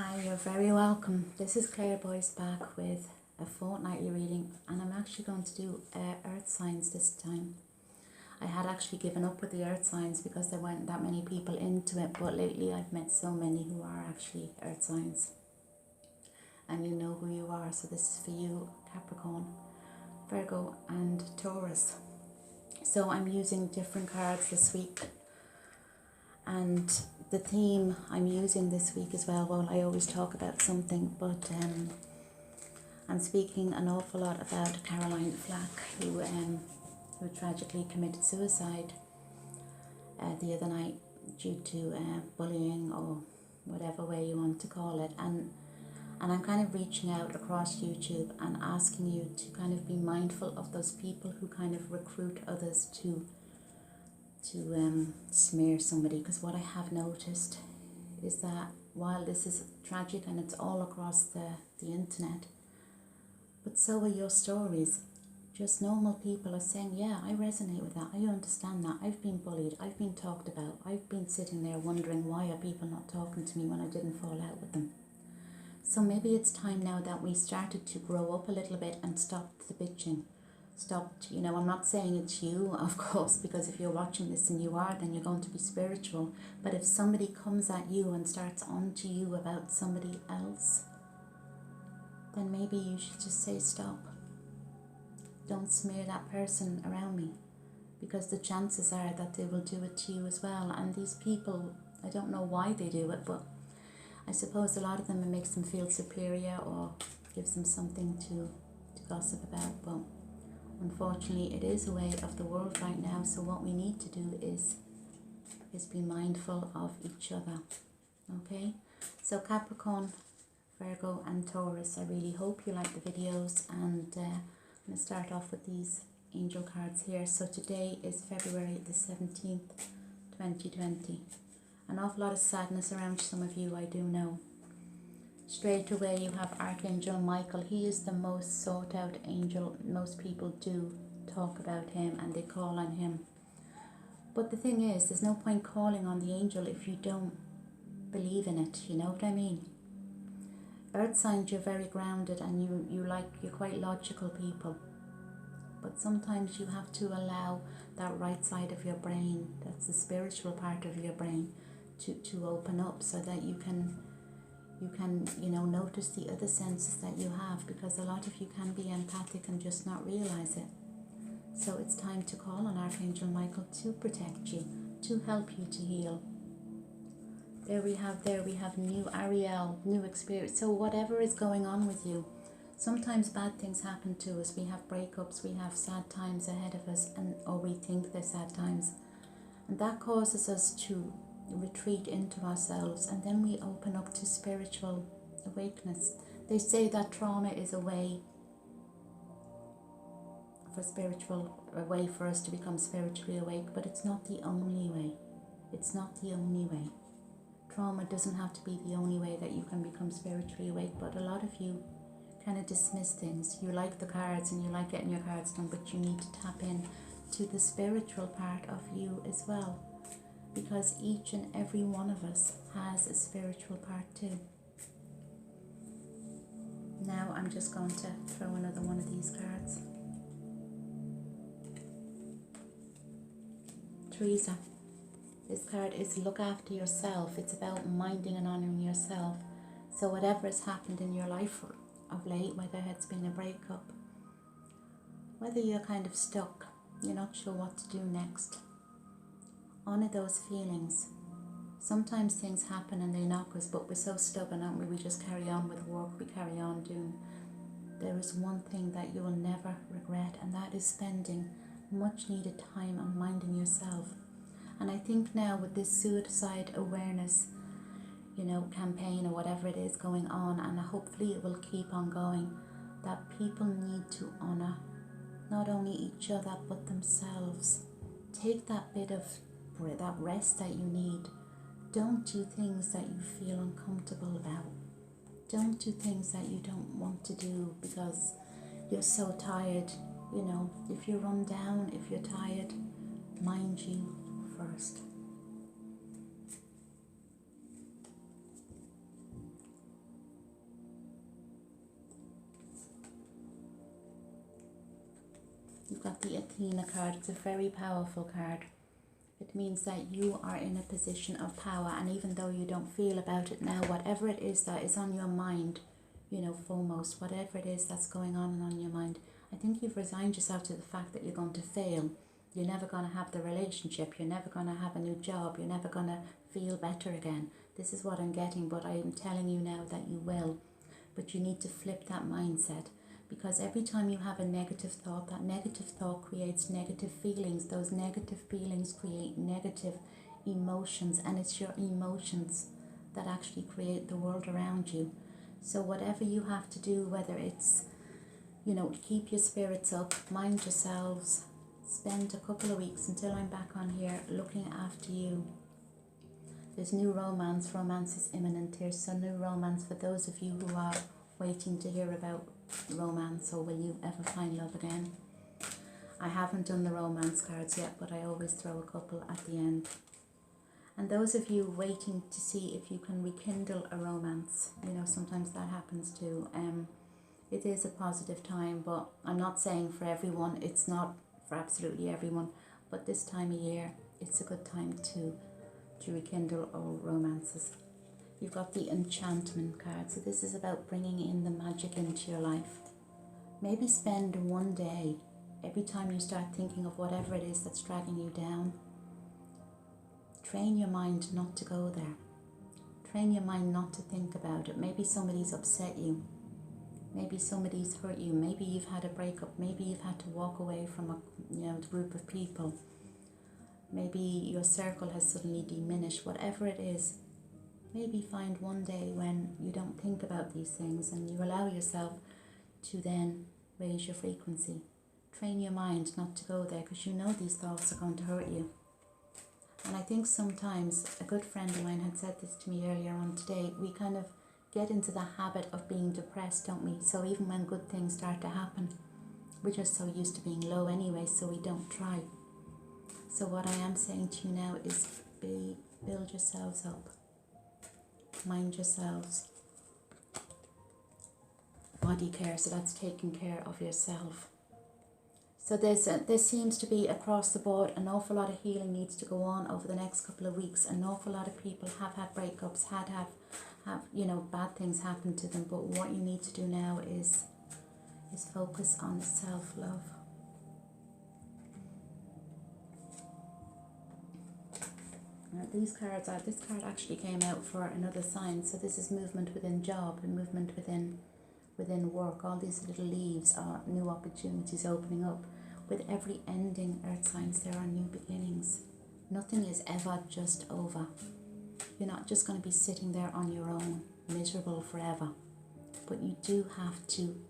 Hi, you're very welcome. This is Claire Boyce back with a fortnightly reading, and I'm actually going to do earth signs this time. I had actually given up with the earth signs because there weren't that many people into it, but lately I've met so many who are actually earth signs. And you know who you are, so this is for you, Capricorn, Virgo and Taurus. So I'm using different cards this week. And the theme I'm using this week as well, I always talk about something, but I'm speaking an awful lot about Caroline Flack, who tragically committed suicide the other night due to bullying, or whatever way you want to call it. And I'm kind of reaching out across YouTube and asking you to kind of be mindful of those people who kind of recruit others to smear somebody, because what I have noticed is that while this is tragic and it's all across the internet, but so are your stories. Just normal people are saying, yeah, I resonate with that, I understand that, I've been bullied, I've been talked about, I've been sitting there wondering why are people not talking to me when I didn't fall out with them. So maybe it's time now that we started to grow up a little bit and stop the bitching. Stopped, I'm not saying it's you, of course, because if you're watching this and you are, then you're going to be spiritual. But if somebody comes at you and starts on to you about somebody else, then maybe you should just say stop. Don't smear that person around me, because the chances are that they will do it to you as well. And these people, I don't know why they do it, but I suppose a lot of them, it makes them feel superior or gives them something to gossip about. But unfortunately, it is a way of the world right now. So what we need to do is be mindful of each other. Okay? So Capricorn, Virgo and Taurus, I really hope you like the videos. And I'm going to start off with these angel cards here. So today is February the 17th, 2020. An awful lot of sadness around some of you, I do know. Straight away you have Archangel Michael. He is the most sought out angel. Most people do talk about him and they call on him. But the thing is, there's no point calling on the angel if you don't believe in it, you know what I mean? Earth signs, you're very grounded and you're quite logical people. But sometimes you have to allow that right side of your brain, that's the spiritual part of your brain, to open up so that you can notice the other senses that you have, because a lot of you can be empathic and just not realize it. So it's time to call on Archangel Michael to protect you, to help you to heal. There we have new Ariel, new experience. So whatever is going on with you, sometimes bad things happen to us. We have breakups, we have sad times ahead of us, or we think they're sad times. And that causes us to retreat into ourselves, and then we open up to spiritual awakeness. They say that trauma is a way for us to become spiritually awake, but it's not the only way. It's not the only way. Trauma doesn't have to be the only way that you can become spiritually awake, but a lot of you kind of dismiss things. You like the cards and you like getting your cards done, but you need to tap in to the spiritual part of you as well, because each and every one of us has a spiritual part too. Now I'm just going to throw another one of these cards. Teresa. This card is look after yourself. It's about minding and honouring yourself. So whatever has happened in your life of late, whether it's been a breakup, whether you're kind of stuck, you're not sure what to do next, honour those feelings. Sometimes things happen and they knock us, but we're so stubborn, aren't we? We just carry on with work, we carry on doing. There is one thing that you will never regret, and that is spending much needed time on minding yourself. And I think now with this suicide awareness, campaign or whatever it is going on, and hopefully it will keep on going, that people need to honour not only each other but themselves. Take that bit of that rest that you need. Don't do things that you feel uncomfortable about. Don't do things that you don't want to do because you're so tired. If you're run down, if you're tired, mind you first. You've got the Athena card. It's a very powerful card. It means that you are in a position of power, and even though you don't feel about it now, whatever it is that is on your mind, you know, foremost, whatever it is that's going on your mind, I think you've resigned yourself to the fact that you're going to fail. You're never going to have the relationship. You're never going to have a new job. You're never going to feel better again. This is what I'm getting, but I'm telling you now that you will. But you need to flip that mindset, because every time you have a negative thought, that negative thought creates negative feelings. Those negative feelings create negative emotions, and it's your emotions that actually create the world around you. So whatever you have to do, whether it's, you know, keep your spirits up, mind yourselves, spend a couple of weeks until I'm back on here looking after you. There's new romance. Romance is imminent here. So new romance for those of you who are waiting to hear about romance, or will you ever find love again. I haven't done the romance cards yet, but I always throw a couple at the end. And those of you waiting to see if you can rekindle a romance, you know, sometimes that happens too. It is a positive time, but I'm not saying for everyone. It's not for absolutely everyone, but this time of year, it's a good time to rekindle old romances. You've got the enchantment card. So this is about bringing in the magic into your life. Maybe spend one day, every time you start thinking of whatever it is that's dragging you down, train your mind not to go there. Train your mind not to think about it. Maybe somebody's upset you. Maybe somebody's hurt you. Maybe you've had a breakup. Maybe you've had to walk away from a group of people. Maybe your circle has suddenly diminished. Whatever it is, maybe find one day when you don't think about these things and you allow yourself to then raise your frequency. Train your mind not to go there, because you know these thoughts are going to hurt you. And I think sometimes, a good friend of mine had said this to me earlier on today, we kind of get into the habit of being depressed, don't we? So even when good things start to happen, we're just so used to being low anyway, so we don't try. So what I am saying to you now is build yourselves up. Mind yourselves. Body care, so that's taking care of yourself. So there seems to be across the board an awful lot of healing needs to go on over the next couple of weeks. An awful lot of people have had breakups, have bad things happen to them. But what you need to do now is focus on self-love. Now this card actually came out for another sign. So this is movement within job and movement within work. All these little leaves are new opportunities opening up. With every ending, earth signs, there are new beginnings. Nothing is ever just over. You're not just going to be sitting there on your own, miserable forever. But you do have to,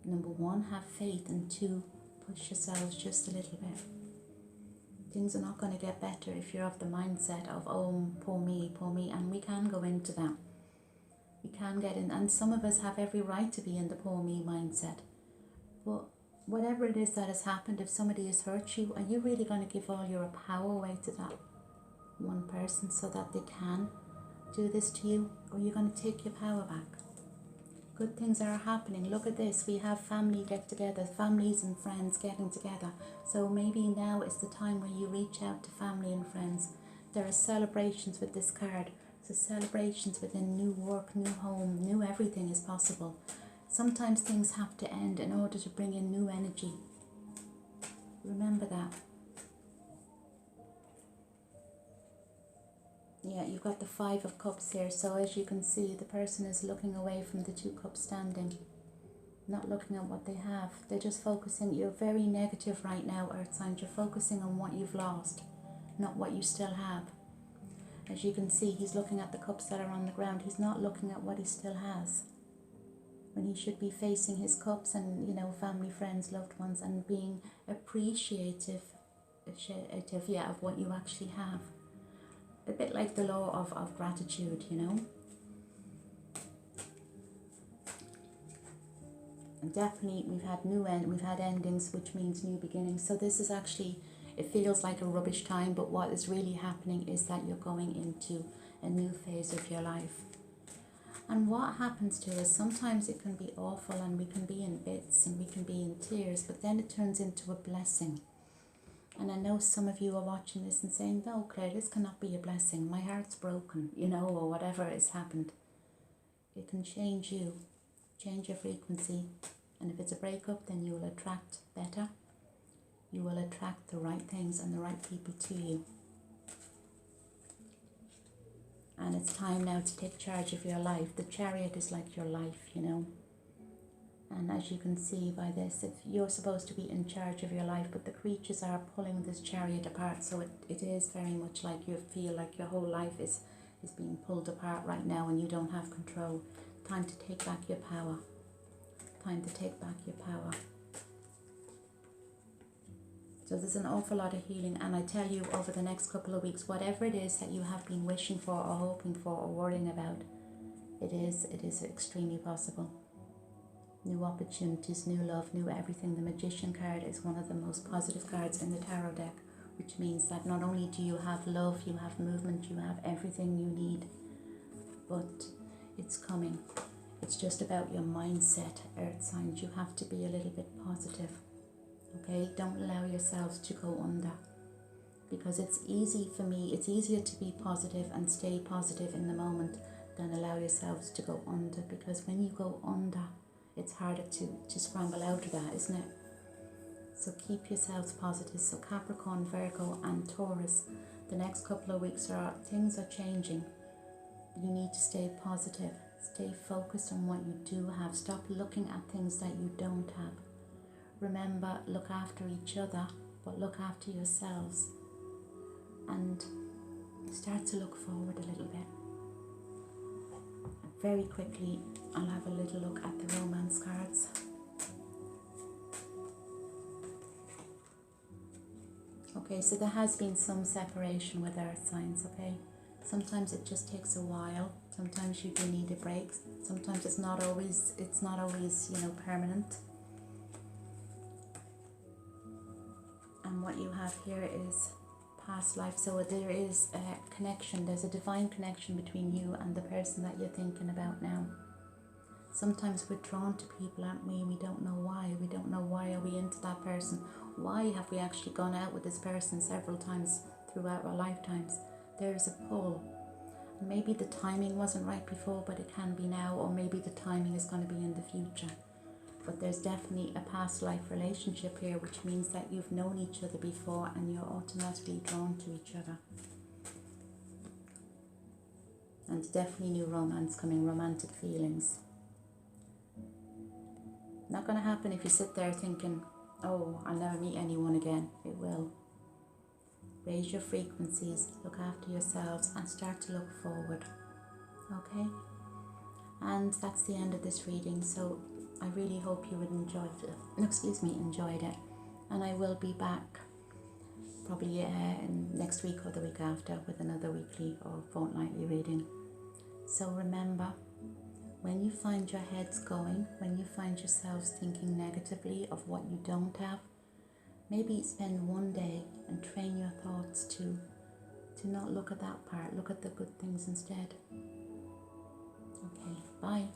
number one, have faith, and two, push yourselves just a little bit. Things are not going to get better if you're of the mindset of, oh, poor me, and we can go into that. We can get in, and some of us have every right to be in the poor me mindset. But whatever it is that has happened, if somebody has hurt you, are you really going to give all your power away to that one person so that they can do this to you? Or are you going to take your power back? Good things are happening. Look at this. We have family get-togethers, families and friends getting together. So maybe now is the time where you reach out to family and friends. There are celebrations with this card. So celebrations within new work, new home, new everything is possible. Sometimes things have to end in order to bring in new energy. Remember that. Yeah, you've got the 5 of Cups here. So as you can see, the person is looking away from the 2 cups standing. Not looking at what they have. They're just focusing. You're very negative right now, Earth signs. You're focusing on what you've lost, not what you still have. As you can see, he's looking at the cups that are on the ground. He's not looking at what he still has. When he should be facing his cups and, family, friends, loved ones, and being appreciative of what you actually have. A bit like the law of gratitude, And definitely we've had endings, which means new beginnings. So this is actually, it feels like a rubbish time, but what is really happening is that you're going into a new phase of your life. And what happens to us, sometimes it can be awful and we can be in bits and we can be in tears, but then it turns into a blessing. And I know some of you are watching this and saying, no, Claire, this cannot be a blessing. My heart's broken, you know, or whatever has happened. It can change you, change your frequency. And if it's a breakup, then you will attract better. You will attract the right things and the right people to you. And it's time now to take charge of your life. The Chariot is like your life, you know. And as you can see by this, if you're supposed to be in charge of your life, but the creatures are pulling this chariot apart. So it is very much like you feel like your whole life is being pulled apart right now and you don't have control. Time to take back your power. Time to take back your power. So there's an awful lot of healing, and I tell you, over the next couple of weeks, whatever it is that you have been wishing for or hoping for or worrying about, it is extremely possible. New opportunities, new love, new everything. The Magician card is one of the most positive cards in the tarot deck, which means that not only do you have love, you have movement, you have everything you need, but it's coming. It's just about your mindset, Earth signs. You have to be a little bit positive. Okay, don't allow yourselves to go under, because it's easy for me, it's easier to be positive and stay positive in the moment than allow yourselves to go under, because when you go under, it's harder to scramble out of that, isn't it? So keep yourselves positive. So Capricorn, Virgo and Taurus, the next couple of weeks things are changing. You need to stay positive, stay focused on what you do have, stop looking at things that you don't have. Remember, look after each other, but look after yourselves. And start to look forward a little bit. Very quickly, I'll have a little look at the romance cards. Okay, so there has been some separation with Earth signs, okay? Sometimes it just takes a while. Sometimes you do need a break. Sometimes it's not always, you know, permanent. And what you have here is past life. So there is a connection. There's a divine connection between you and the person that you're thinking about now. Sometimes we're drawn to people, aren't we? We don't know why. We don't know why are we into that person. Why have we actually gone out with this person several times throughout our lifetimes? There is a pull. Maybe the timing wasn't right before, but it can be now, or maybe the timing is going to be in the future. But there's definitely a past life relationship here, which means that you've known each other before and you're automatically drawn to each other. And definitely new romance coming, romantic feelings. Not going to happen if you sit there thinking, oh, I'll never meet anyone again. It will. Raise your frequencies, look after yourselves and start to look forward. Okay? And that's the end of this reading. So I really hope you would enjoyed it. And I will be back probably next week or the week after with another weekly or fortnightly reading. So remember, when you find your heads going, when you find yourselves thinking negatively of what you don't have, maybe spend one day and train your thoughts to not look at that part, look at the good things instead. Okay, bye.